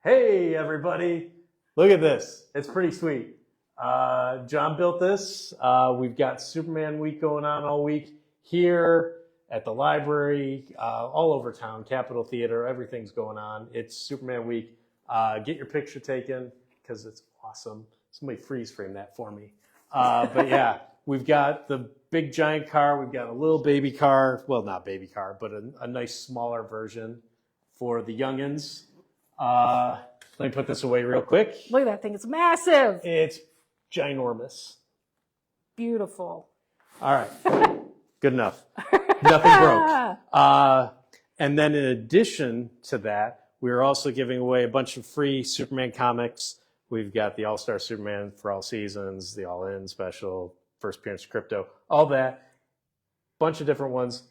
Hey, everybody. Look at this. It's pretty sweet. John built this. We've got Superman Week going on all week here at the library, all over town, Capitol Theater. Everything's going on. It's Superman Week. Get your picture taken because it's awesome. Somebody freeze frame that for me. But yeah, we've got the big giant car. We've got a little baby car. Well, not baby car, but a nice smaller version for the youngins. Let me put this away real quick. Look at that thing. It's massive. It's ginormous. Beautiful. All right. Good enough. Nothing broke. And then in addition to that, we're also giving away a bunch of free Superman comics. We've got the All-Star Superman for all seasons, the All-In special, first appearance of Crypto, all that. Bunch of different ones.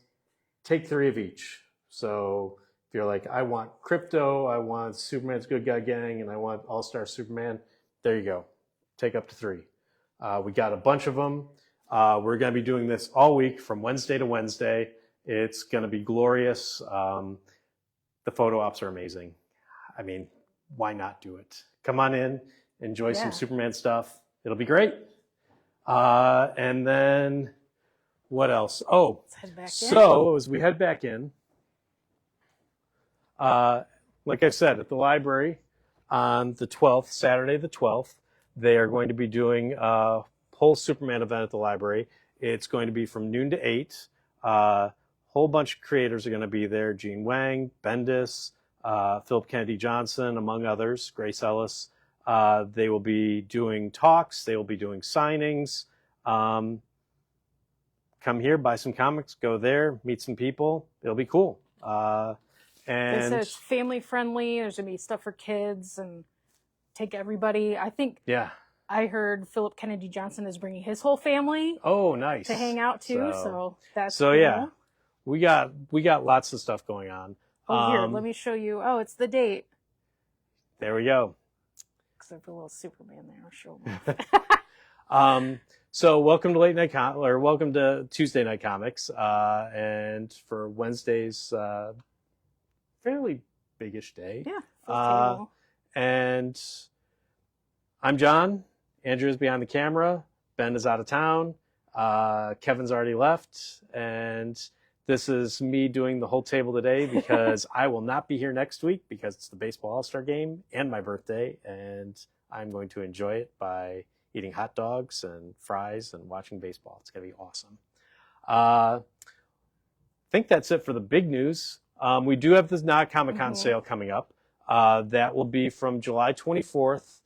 Take 3 of each. So if you're like, I want Crypto, I want Superman's Good Guy Gang, and I want All-Star Superman, there you go. Take up to 3. We got a bunch of them. We're going to be doing this all week from Wednesday to Wednesday. It's going to be glorious. The photo ops are amazing. I mean, why not do it? Come on in, enjoy some Superman stuff. It'll be great. And then what else? Oh, Let's head back so as we head back in, like I said, at the library on the 12th, Saturday the 12th, they are going to be doing a whole Superman event at the library. It's going to be from noon to 8. Whole bunch of creators are going to be there. Gene Wang, Bendis, Philip Kennedy Johnson, among others, Grace Ellis. They will be doing talks. They will be doing signings. Come here, buy some comics, go there, meet some people. It'll be cool. They And said it's family friendly. There's going to be stuff for kids and take everybody. I think I heard Philip Kennedy Johnson is bringing his whole family nice to hang out too. So that's so cool. yeah, we got lots of stuff going on. Oh, here, let me show you. Oh, it's the date. There we go. Except for a little Superman there. I'll show them. So welcome to welcome to Tuesday Night Comics, and for Wednesday's fairly biggish day. Yeah. Full table. And I'm John. Andrew is behind the camera. Ben is out of town. Kevin's already left, and this is me doing the whole table today because I will not be here next week because it's the Baseball All-Star Game and my birthday, and I'm going to enjoy it by eating hot dogs and fries and watching baseball. It's going to be awesome. I think that's it for the big news. We do have this Not Comic-Con sale coming up. That will be from July 24th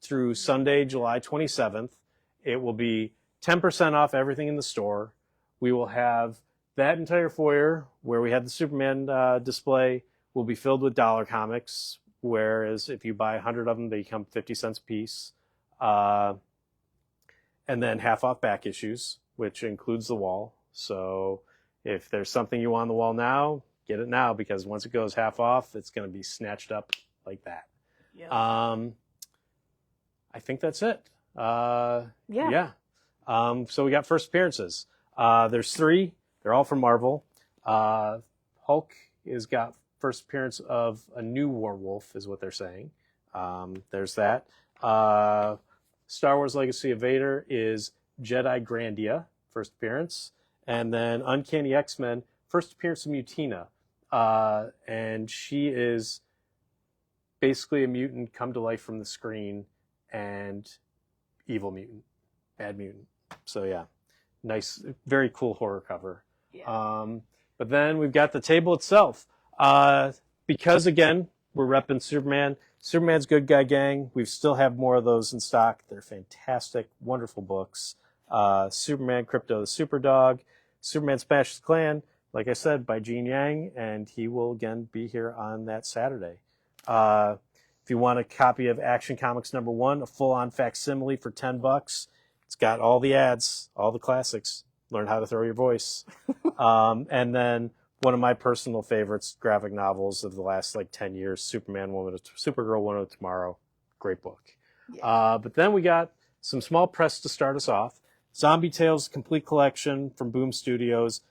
through Sunday, July 27th. It will be 10% off everything in the store. We will have that entire foyer where we had the Superman display will be filled with dollar comics, whereas if you buy 100 of them, they come 50 cents a piece. And then half off back issues, which includes the wall. So if there's something you want on the wall now, get it now, because once it goes half off, it's going to be snatched up like that. Yeah. I think that's it. So we got first appearances. There's 3. They're all from Marvel. Hulk has got first appearance of a new werewolf, is what they're saying. There's that. Star Wars Legacy of Vader is Jedi Grandia, first appearance. And then Uncanny X-Men, first appearance of Mutina. And she is basically a mutant come to life from the screen and evil mutant, bad mutant. So yeah, nice, very cool horror cover. Yeah. But then we've got the table itself. Because again, we're repping Superman. Superman's Good Guy Gang. We still have more of those in stock. They're fantastic, wonderful books. Superman Crypto the Superdog. Superman Smashes the Klan, like I said, by Gene Yang, and he will again be here on that Saturday. If you want a copy of Action Comics #1, a full-on facsimile for $10, it's got all the ads, all the classics. Learn how to throw your voice. And then one of my personal favorites, graphic novels of the last 10 years, Supergirl Woman of Tomorrow. Great book. Yeah. But then we got some small press to start us off. Zombie Tales Complete Collection from Boom Studios.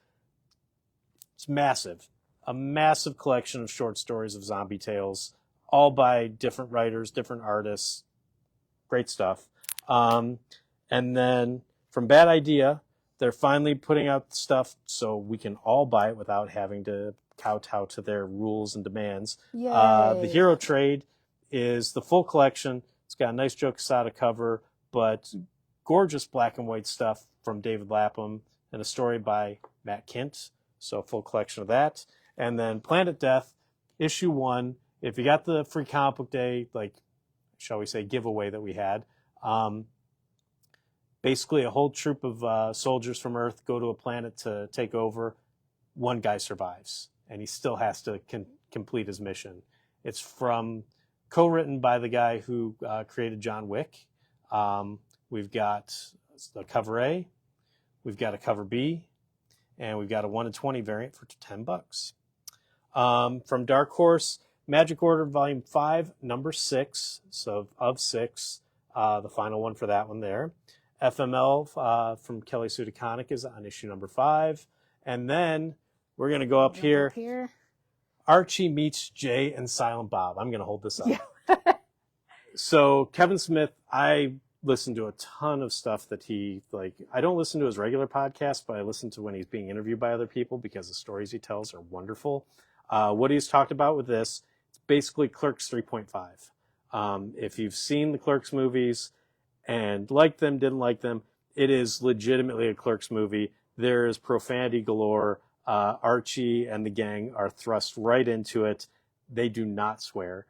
It's massive. A massive collection of short stories of Zombie Tales. all by different writers, different artists. Great stuff. And then from Bad Idea, they're finally putting out stuff so we can all buy it without having to kowtow to their rules and demands. The Hero Trade is the full collection. It's got a nice Joe Quesada cover, but gorgeous black and white stuff from David Lapham and a story by Matt Kint. So a full collection of that. And then Planet Death, issue 1. If you got the free comic book day, like, shall we say, giveaway that we had, basically a whole troop of soldiers from Earth go to a planet to take over. One guy survives, and he still has to complete his mission. It's co-written by the guy who created John Wick. We've got a cover A, we've got a cover B, and we've got a 1-20 variant for $10. From Dark Horse, Magic Order Volume 5, number 6, so of 6, the final one for that one there. FML from Kelly Sue DeConnick is on issue number 5. And then we're going to go up here. Archie meets Jay and Silent Bob. I'm going to hold this up. Yeah. So Kevin Smith, I listen to a ton of stuff that I don't listen to his regular podcast, but I listen to when he's being interviewed by other people because the stories he tells are wonderful. What he's talked about with this, it's basically Clerks 3.5. If you've seen the Clerks movies and liked them, didn't like them, it is legitimately a Clerks movie. There is profanity galore. Archie and the gang are thrust right into it. They do not swear.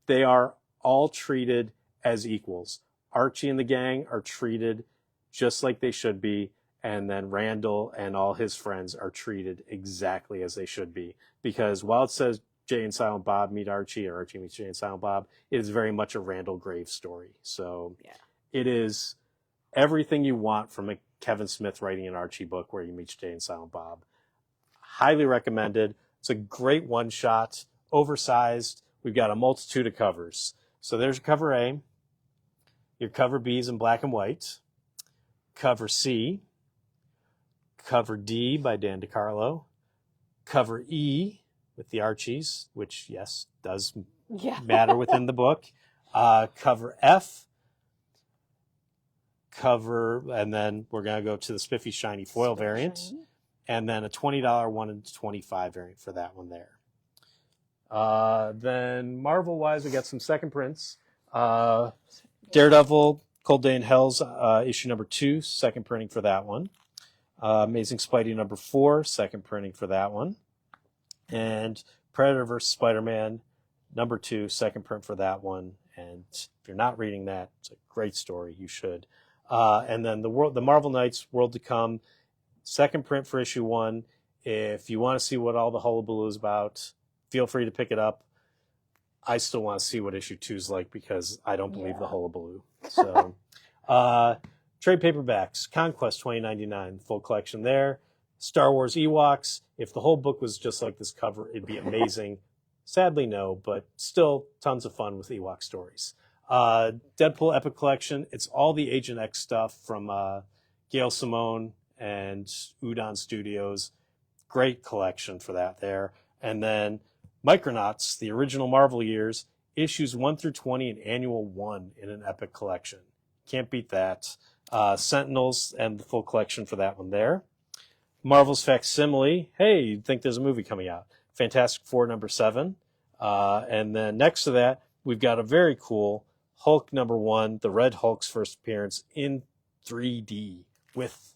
They are all treated as equals. Archie and the gang are treated just like they should be, and then Randall and all his friends are treated exactly as they should be. Because while it says Jay and Silent Bob meet Archie, or Archie meets Jay and Silent Bob, it is very much a Randall Graves story. So It is everything you want from a Kevin Smith writing an Archie book where you meet Jay and Silent Bob. Highly recommended. It's a great one-shot, oversized. We've got a multitude of covers. So there's your cover A. Your cover B is in black and white. Cover C. Cover D by Dan DeCarlo. Cover E with the Archies, which, yes, does matter within the book. Cover F. And then we're going to go to the Spiffy Shiny Foil variant. And then a $20 1-25 variant for that one there. Then Marvel-wise, we got some second prints. Daredevil, Cold Day in Hell's issue number 2, second printing for that one. Amazing Spidey number 4, second printing for that one. And Predator vs. Spider-Man number 2, second print for that one. And if you're not reading that, it's a great story. You should. And then the Marvel Knights World to Come, second print for issue 1. If you want to see what all the hullabaloo is about, feel free to pick it up. I still want to see what issue 2 is like because I don't believe the hullabaloo. So, trade paperbacks, Conquest 2099, full collection there. Star Wars Ewoks. If the whole book was just like this cover, it'd be amazing. Sadly, no, but still tons of fun with Ewok stories. Deadpool Epic Collection. It's all the Agent X stuff from Gail Simone and Udon Studios. Great collection for that there. And then Micronauts, the original Marvel years, issues 1-20 and annual 1 in an Epic collection. Can't beat that. Sentinels and the full collection for that one there. Marvel's Facsimile. Hey, you'd think there's a movie coming out. Fantastic Four number 7. And then next to that, we've got a very cool Hulk number 1, the Red Hulk's first appearance in 3D with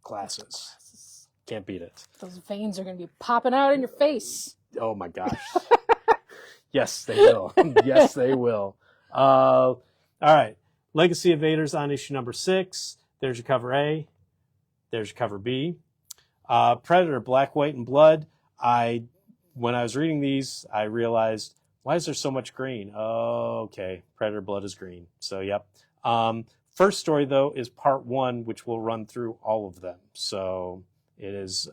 glasses. Can't beat it. Those veins are going to be popping out in your face. Oh my gosh. Yes, they will. Yes, they will. All right. Legacy Evaders on issue number 6. There's your cover A. There's your cover B. Predator, Black, White, and Blood. When I was reading these, I realized, why is there so much green? Oh, okay. Predator blood is green. So, yep. First story, though, is part 1, which will run through all of them. So it is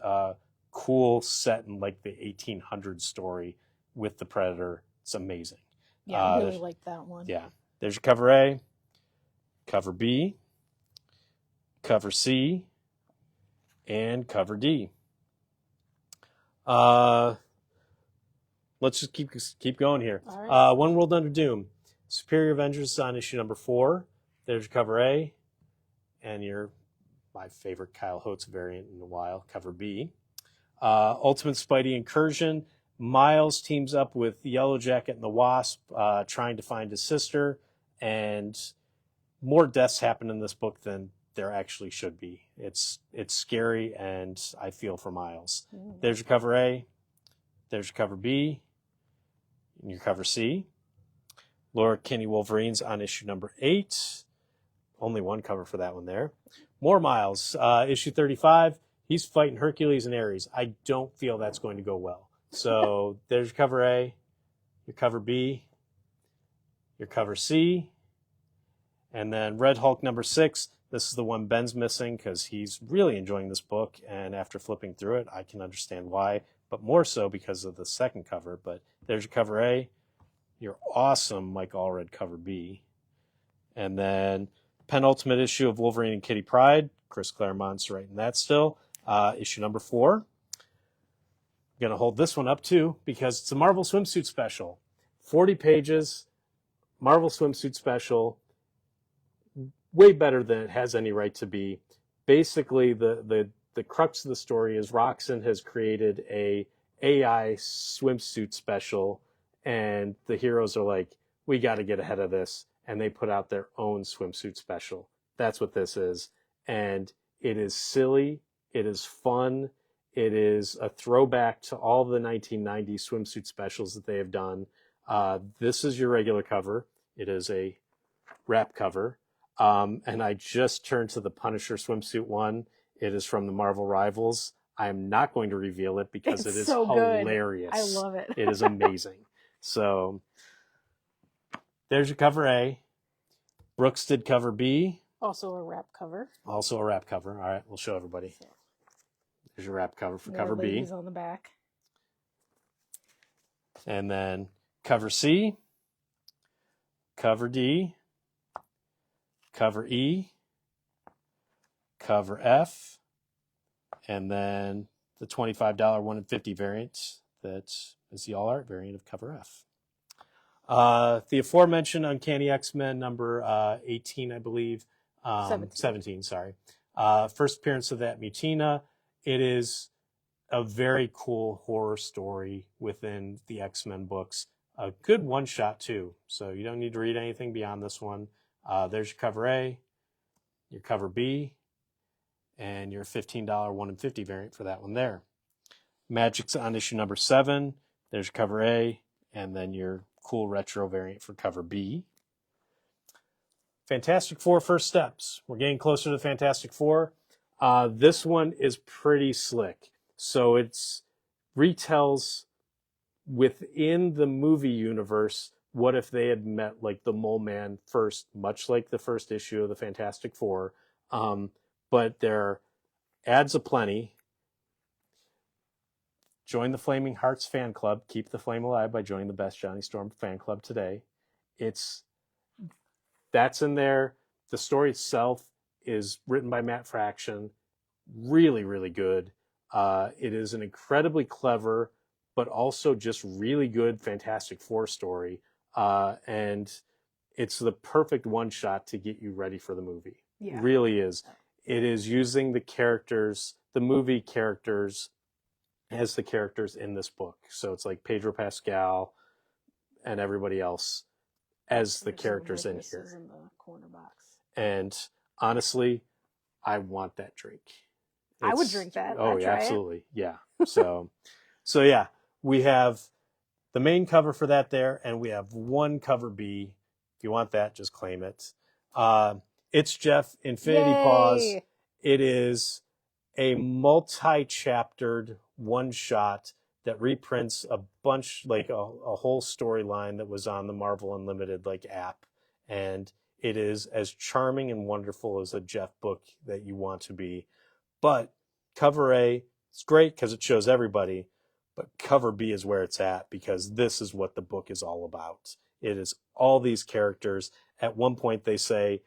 cool set in like the 1800s story with the Predator. It's amazing. Yeah, I really like that one. Yeah. There's your cover A, cover B, cover C, and cover D. let's just keep going here. All right. One World Under Doom. Superior Avengers on issue number 4. There's your cover A, and my favorite Kyle Holtz variant in a while, cover B. Ultimate Spidey Incursion. Miles teams up with the Yellow Jacket and the Wasp, trying to find his sister, and more deaths happen in this book than there actually should be. It's scary, and I feel for Miles. There's your cover A. There's your cover B. And your cover C. Laura Kinney Wolverines on issue number 8. Only one cover for that one there. More Miles. Issue 35. He's fighting Hercules and Ares. I don't feel that's going to go well. So there's your cover A, your cover B, your cover C, and then Red Hulk number 6. This is the one Ben's missing because he's really enjoying this book, and after flipping through it, I can understand why, but more so because of the second cover. But there's your cover A, your awesome Mike Allred cover B, and then penultimate issue of Wolverine and Kitty Pryde. Chris Claremont's writing that still. Issue number 4. I'm going to hold this one up too because it's a Marvel swimsuit special. 40 pages, Marvel swimsuit special, way better than it has any right to be. Basically, the crux of the story is Roxanne has created a AI swimsuit special, and the heroes are like, we got to get ahead of this, and they put out their own swimsuit special. That's what this is, and it is silly, it is fun, it is a throwback to all the 1990s swimsuit specials that they have done. This is your regular cover. It is a wrap cover. And I just turned to the Punisher swimsuit one. It is from the Marvel Rivals. I am not going to reveal it because it is so hilarious. Good. I love it. It is amazing. So there's your cover A. Brooks did cover B. Also a wrap cover. Also a wrap cover. All right, we'll show everybody. There's your wrap cover for cover B. On the back. And then cover C, cover D, cover E, cover F, and then the $25 1 in 50 variant that is the all art variant of cover F. The aforementioned Uncanny X-Men number 18, I believe. 17, sorry. First appearance of that Mutina. It is a very cool horror story within the X-Men books. A good one-shot, too. So you don't need to read anything beyond this one. There's your cover A, your cover B, and your $15 1 in 50 variant for that one there. Magic's on issue number 7. There's your cover A, and then your cool retro variant for cover B. Fantastic Four First Steps. We're getting closer to Fantastic Four. This one is pretty slick. So it's retells within the movie universe what if they had met like the Mole Man first, much like the first issue of the Fantastic Four. But there are ads aplenty. Join the Flaming Hearts fan club. Keep the flame alive by joining the Best Johnny Storm fan club today. That's in there. The story itself is written by Matt Fraction. Really, really good. It is an incredibly clever, but also just really good Fantastic Four story. And it's the perfect one-shot to get you ready for the movie. Yeah. It really is. It is using the characters, the movie characters, as the characters in this book. So it's like Pedro Pascal and everybody else as the characters in here. In the corner box. And honestly, I want that drink. I would drink that. Oh, yeah, absolutely. Yeah. So yeah, we have the main cover for that there, and we have one cover B. If you want that, just claim it. It's Jeff Infinity Paws. It is a multi-chaptered one-shot that reprints a bunch, like a whole storyline that was on the Marvel Unlimited app. And it is as charming and wonderful as a Jeff book that you want to be. But cover A, it's great because it shows everybody. But cover B is where it's at because this is what the book is all about. It is all these characters. At one point they say,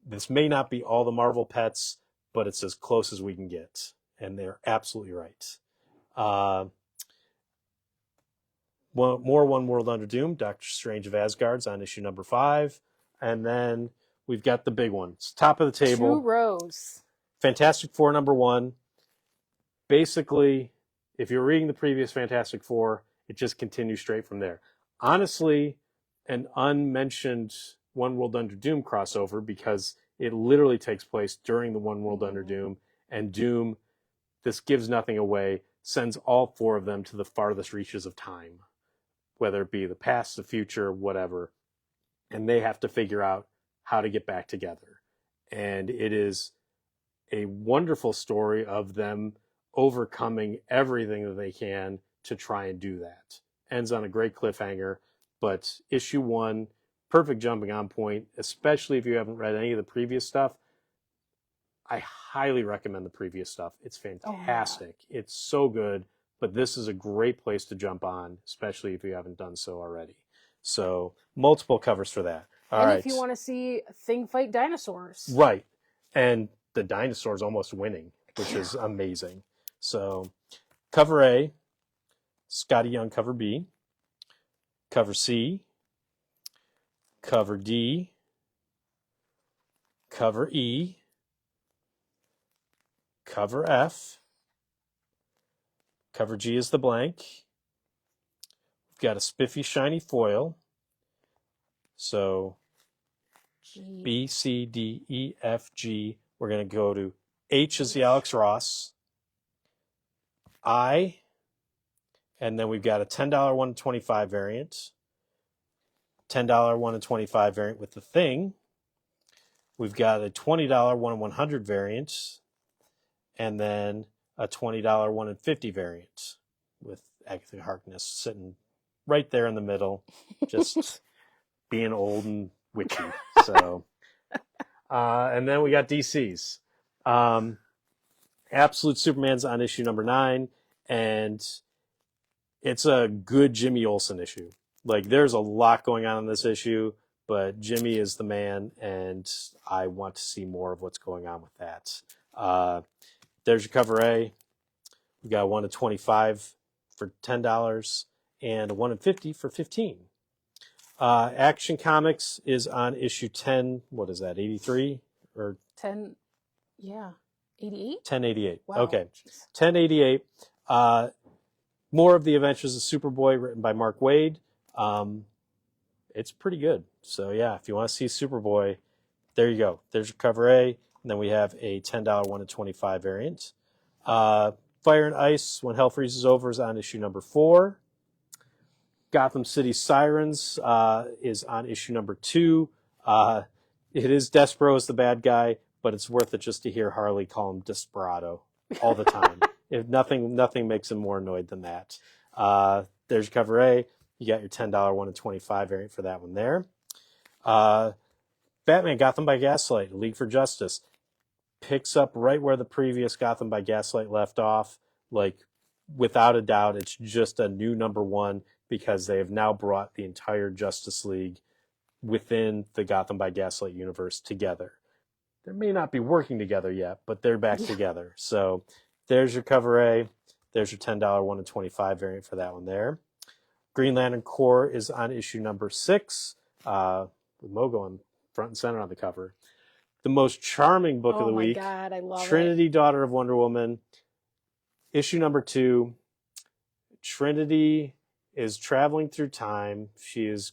this may not be all the Marvel pets, but it's as close as we can get. And they're absolutely right. more One World Under Doom, Doctor Strange of Asgard's on issue number 5. And then we've got the big one. It's top of the table. 2 rows. Fantastic Four number 1. Basically, if you're reading the previous Fantastic Four, it just continues straight from there. Honestly, an unmentioned One World Under Doom crossover, because it literally takes place during the One World Under Doom, and Doom, this gives nothing away, sends all 4 of them to the farthest reaches of time, whether it be the past, the future, whatever, and they have to figure out how to get back together. And it is a wonderful story of them overcoming everything that they can to try and do that. Ends on a great cliffhanger, but issue 1, perfect jumping on point, especially if you haven't read any of the previous stuff. I highly recommend the previous stuff. It's fantastic. Oh, yeah. It's so good, but this is a great place to jump on, especially if you haven't done so already. So multiple covers for that. All right. If you want to see Thing fight dinosaurs. Right. And the dinosaurs almost winning, which is amazing. So cover A, Scotty Young cover B, cover C, cover D, cover E, cover F, cover G is the blank. We've got a spiffy shiny foil. So G. B, C, D, E, F, G. We're going to go to H is the Alex Ross. I, and then we've got a $10 1 in 25 variant. $10 1 in 25 variant with the Thing. We've got a $20 1 in 100 variant. And then a $20 1 in 50 variant with Agatha Harkness sitting right there in the middle, just being old and witchy. So, and then we got DC's. Absolute Superman's on issue number 9, and it's a good Jimmy Olsen issue. Like, there's a lot going on in this issue, but Jimmy is the man, and I want to see more of what's going on with that. There's your cover A. We got 1 in 25 for $10 and a 1 in 50 for $15. Action Comics is on issue 10. What is that? 83 or 10? Yeah, 88. 1088. Wow. Okay, 1088. More of the Adventures of Superboy, written by Mark Waid. It's pretty good. So yeah, if you want to see Superboy, there you go. There's your cover A. And then we have a $10 1 in 25 variant. Fire and Ice, When Hell Freezes Over, is on issue number 4. Gotham City Sirens is on issue number 2. It is Despero as the bad guy, but it's worth it just to hear Harley call him Desperado all the time. If nothing makes him more annoyed than that. There's your cover A. You got your $10 1 in 25 variant for that one there. Batman Gotham by Gaslight, League for Justice, picks up right where the previous Gotham by Gaslight left off. Like, without a doubt, it's just a new number 1 because they have now brought the entire Justice League within the Gotham by Gaslight universe together. They may not be working together yet, but they're back together. So there's your cover A. There's your $10 1 in 25 variant for that one there. Green Lantern Corps is on issue number 6, with Mo going front and center on the cover. The most charming book of the week. Oh my God, I love Trinity, Daughter of Wonder Woman. Issue number 2. Trinity is traveling through time. Evie's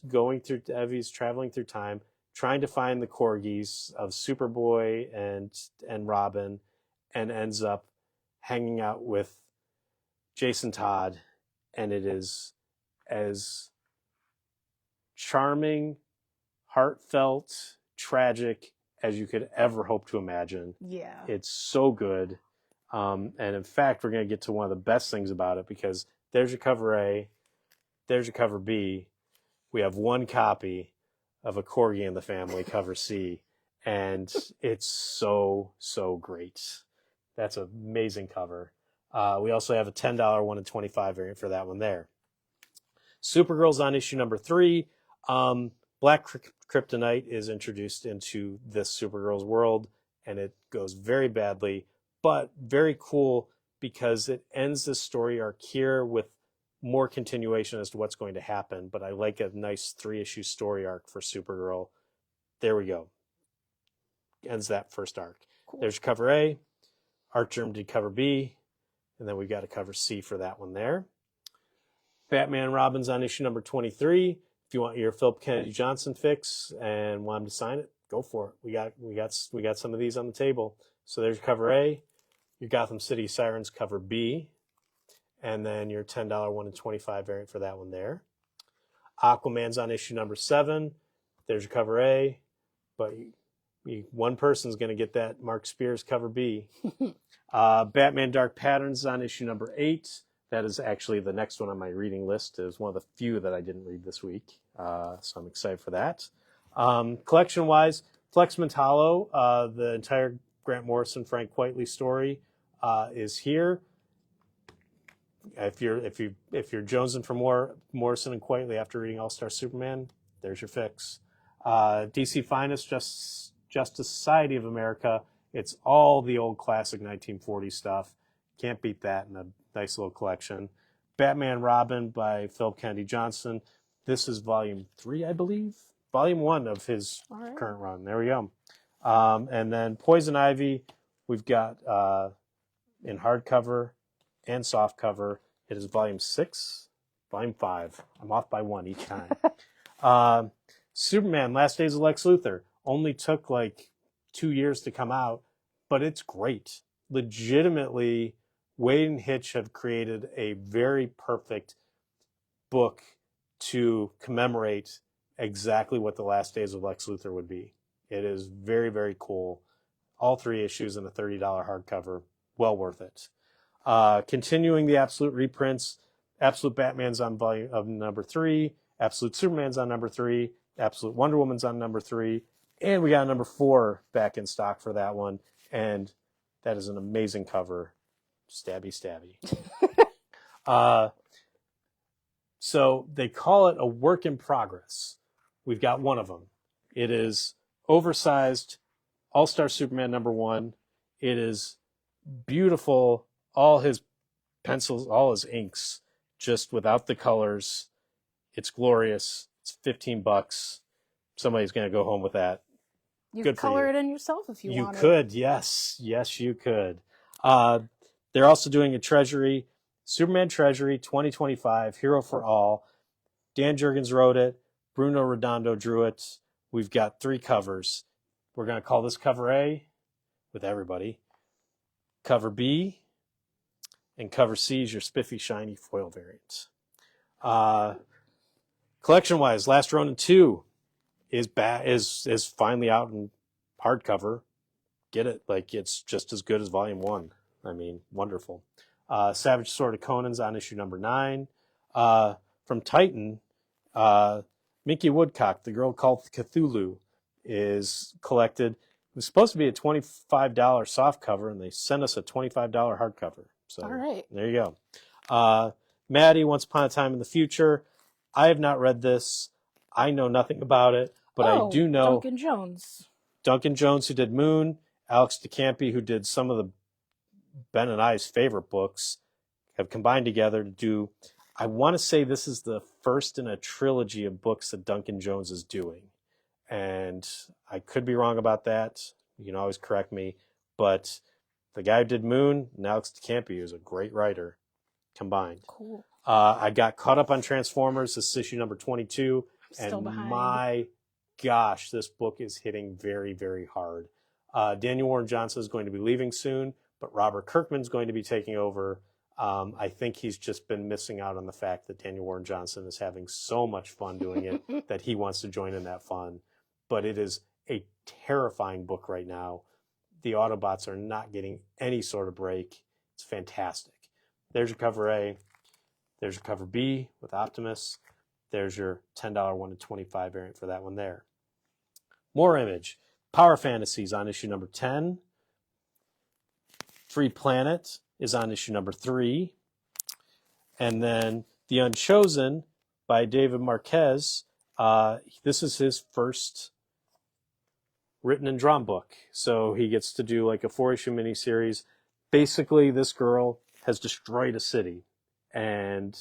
traveling through time, trying to find the corgis of Superboy and Robin, and ends up hanging out with Jason Todd, and it is as charming, heartfelt, tragic as you could ever hope to imagine. Yeah. It's so good. And in fact, we're going to get to one of the best things about it, because there's your cover A, there's your cover B. We have one copy of a Corgi in the Family, cover C, and it's so, so great. That's an amazing cover. We also have a $10 1 in 25 variant for that one there. Supergirl's on issue number 3. Black Kryptonite is introduced into this Supergirl's world, and it goes very badly, but very cool because it ends the story arc here with more continuation as to what's going to happen, but I like a nice 3-issue story arc for Supergirl. There we go. Ends that first arc. Cool. There's cover A. Artgerm did cover B. And then we've got a cover C for that one there. Batman Robin's on issue number 23. If you want your Philip Kennedy Johnson fix and want him to sign it, go for it. We got some of these on the table. So there's cover A, your Gotham City Sirens cover B, and then your $10 1 in 25 variant for that one there. Aquaman's on issue number 7. There's your cover A, but one person's going to get that Mark Spears cover B. Batman Dark Patterns on issue number 8. That is actually the next one on my reading list. It was one of the few that I didn't read this week, so I'm excited for that. Collection-wise, Flex Mentalo, the entire Grant Morrison, Frank Quitely story is here. If you're jonesing for more Morrison and Quitely after reading All-Star Superman, there's your fix. DC Finest, Justice Society of America. It's all the old classic 1940s stuff. Can't beat that in a nice little collection. Batman Robin by Philip Kennedy Johnson. This is volume 3, I believe. Volume 1 of his current run. There we go. And then Poison Ivy, we've got in hardcover and softcover. It is volume 6, volume 5. I'm off by 1 each time. Superman, Last Days of Lex Luthor. Only took like 2 years to come out, but it's great. Legitimately, Wade and Hitch have created a very perfect book to commemorate exactly what the Last Days of Lex Luthor would be. It is very, very cool. All 3 issues in a $30 hardcover. Well worth it. Continuing the Absolute reprints, Absolute Batman's on volume of number 3, Absolute Superman's on number 3, Absolute Wonder Woman's on number 3, and we got a number 4 back in stock for that one, and that is an amazing cover. Stabby, stabby. So they call it a work in progress. We've got one of them. It is oversized All-Star Superman number 1. It is beautiful. All his pencils, all his inks, just without the colors. It's glorious. It's $15. Somebody's going to go home with that. You could color it in yourself if you want. You could, yes. Yes, you could. They're also doing a Treasury, Superman Treasury 2025, Hero for All. Dan Jurgens wrote it. Bruno Redondo drew it. We've got 3 covers. We're going to call this cover A with everybody. Cover B and cover C is your spiffy, shiny foil variant. Collection-wise, Last Ronin 2 is finally out in hardcover. Get it. Like, it's just as good as Volume 1. I mean, wonderful. Savage Sword of Conan's on issue number 9. From Titan, Mickey Woodcock, The Girl Called Cthulhu, is collected. It was supposed to be a $25 soft cover, and they sent us a $25 hardcover. So all right. There you go. Maddie, Once Upon a Time in the Future. I have not read this. I know nothing about it, but I do know Duncan Jones. Duncan Jones, who did Moon, Alex DeCampi, who did some of the Ben and I's favorite books, have combined together to do, I want to say this is the first in a trilogy of books that Duncan Jones is doing. And I could be wrong about that. You can always correct me. But the guy who did Moon and Alex DeCampi is a great writer combined. Cool. I got caught up on Transformers. This is issue number 22. Still behind. My gosh, this book is hitting very, very hard. Daniel Warren Johnson is going to be leaving soon, but Robert Kirkman's going to be taking over. I think he's just been missing out on the fact that Daniel Warren Johnson is having so much fun doing it that he wants to join in that fun. But it is a terrifying book right now. The Autobots are not getting any sort of break. It's fantastic. There's your cover A. There's your cover B with Optimus. There's your $10 1 in 25 variant for that one there. More Image. Power Fantasies on issue number 10. Free Planet is on issue number 3. And then The Unchosen by David Marquez. This is his first written and drawn book. So he gets to do like a 4-issue miniseries. Basically, this girl has destroyed a city. And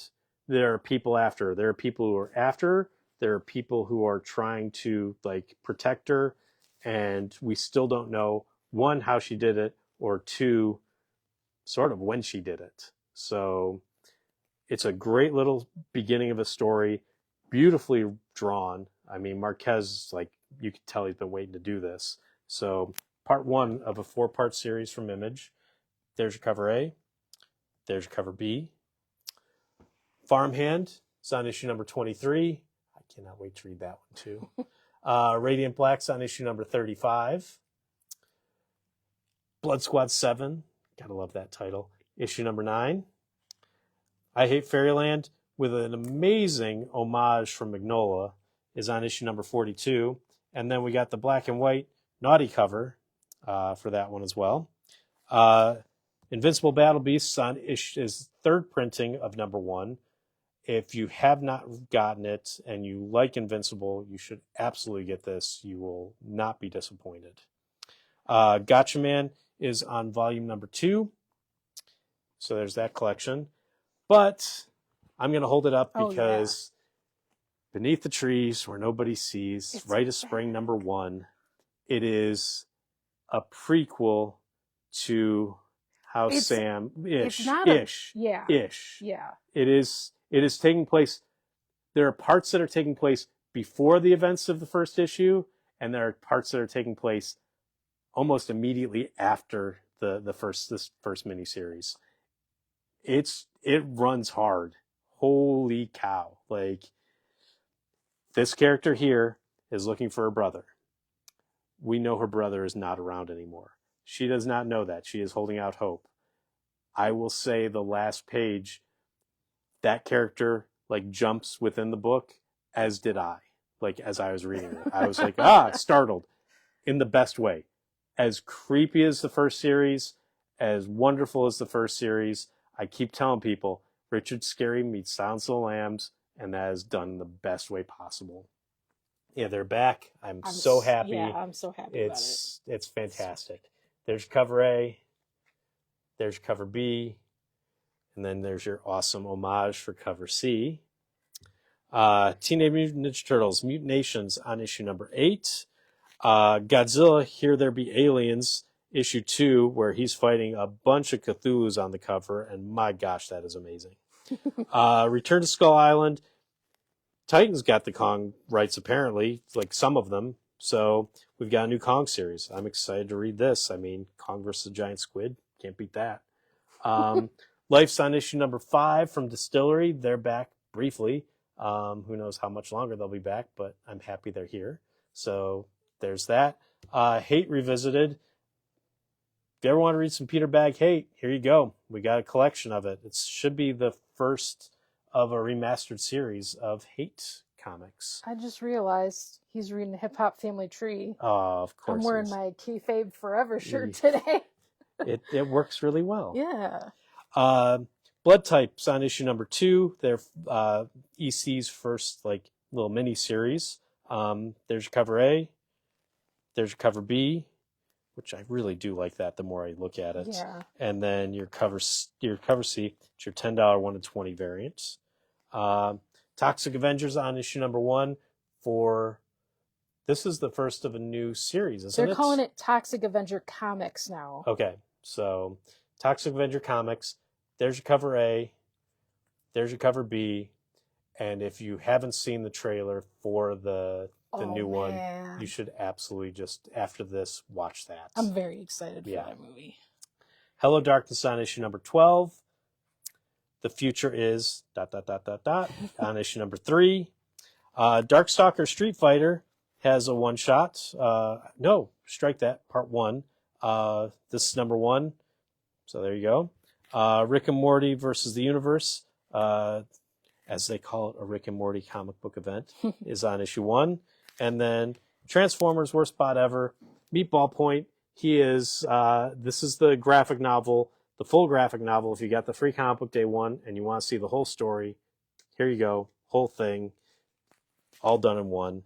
there are people after her. There are people who are after her. There are people who are trying to like protect her, and we still don't know, one, how she did it, or two, sort of when she did it. So it's a great little beginning of a story, beautifully drawn. I mean, Marquez, like, you could tell he's been waiting to do this. So part one of a 4-part series from Image. There's your cover A. There's your cover B. Farmhand is on issue number 23. I cannot wait to read that one too. Radiant Black's on issue number 35. Blood Squad 7. Gotta love that title. Issue number 9. I Hate Fairyland, with an amazing homage from Magnola, is on issue number 42. And then we got the black and white naughty cover for that one as well. Invincible Battle Beasts on is third printing of number 1. If you have not gotten it and you like Invincible, you should absolutely get this. You will not be disappointed. Gotcha Man is on volume number 2. So there's that collection. But I'm going to hold it up because Beneath the Trees Where Nobody Sees, it's Rite of Spring number 1, it is a prequel to how Sam-ish. Yeah. It is taking place. There are parts that are taking place before the events of the first issue, and there are parts that are taking place almost immediately after this first miniseries. It runs hard. Holy cow. Like, this character here is looking for her brother. We know her brother is not around anymore. She does not know that. She is holding out hope. I will say the last page, that character like jumps within the book, as did I. Like, as I was reading it, I was like, startled in the best way. As creepy as the first series, as wonderful as the first series, I keep telling people, Richard Scarry meets Silence of the Lambs, and that is done in the best way possible. Yeah, they're back. I'm so happy. Yeah, I'm so happy about it. It's fantastic. There's cover A, there's cover B, and then there's your awesome homage for cover C. Teenage Mutant Ninja Turtles, Mutant Nations on issue number 8. Godzilla, Here There Be Aliens, issue 2, where he's fighting a bunch of Cthulhus on the cover, and my gosh, that is amazing. Return to Skull Island. Titan's got the Kong rights, apparently, like some of them. So we've got a new Kong series. I'm excited to read this. I mean, Kong versus the Giant Squid. Can't beat that. Life's on issue number 5 from Distillery. They're back briefly. Who knows how much longer they'll be back, but I'm happy they're here. So there's that. Hate Revisited. If you ever want to read some Peter Bagge Hate, here you go. We got a collection of it. It should be the first of a remastered series of Hate comics. I just realized he's reading the Hip Hop Family Tree. Oh, of course. I'm wearing my Kayfabe Forever shirt today. It works really well. Yeah. Blood Types on issue number 2. They're EC's first like little mini series. There's your cover A. There's your cover B, which I really do like that the more I look at it. Yeah. And then your cover C. It's your $10 1 to 20 variants. Toxic Avengers on issue number 1 for. This is the first of a new series, isn't it? They're calling it Toxic Avenger Comics now. Okay, so Toxic Avenger Comics. There's your cover A. There's your cover B. And if you haven't seen the trailer for the new one, you should absolutely just, after this, watch that. I'm very excited for that movie. Hello Darkness on issue number 12. The Future is ... on issue number 3. Darkstalker Street Fighter has a one-shot. No, strike that, part 1. This is number 1. So there you go. Rick and Morty versus the Universe, as they call it, a Rick and Morty comic book event, is on issue 1. And then Transformers Worst Spot Ever, Meatball Point. He is, this is the graphic novel, the full graphic novel. If you got the free comic book day 1 and you want to see the whole story, here you go. Whole thing, all done in one.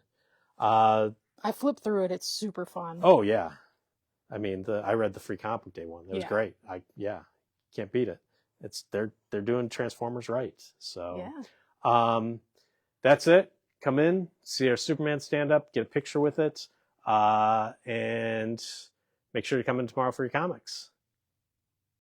I flipped through it. It's super fun. Oh, yeah. I mean, I read the free comic book day 1. It was great. Can't beat it. they're doing Transformers right. So yeah. That's it. Come in, see our Superman stand up, get a picture with it, and make sure to come in tomorrow for your comics.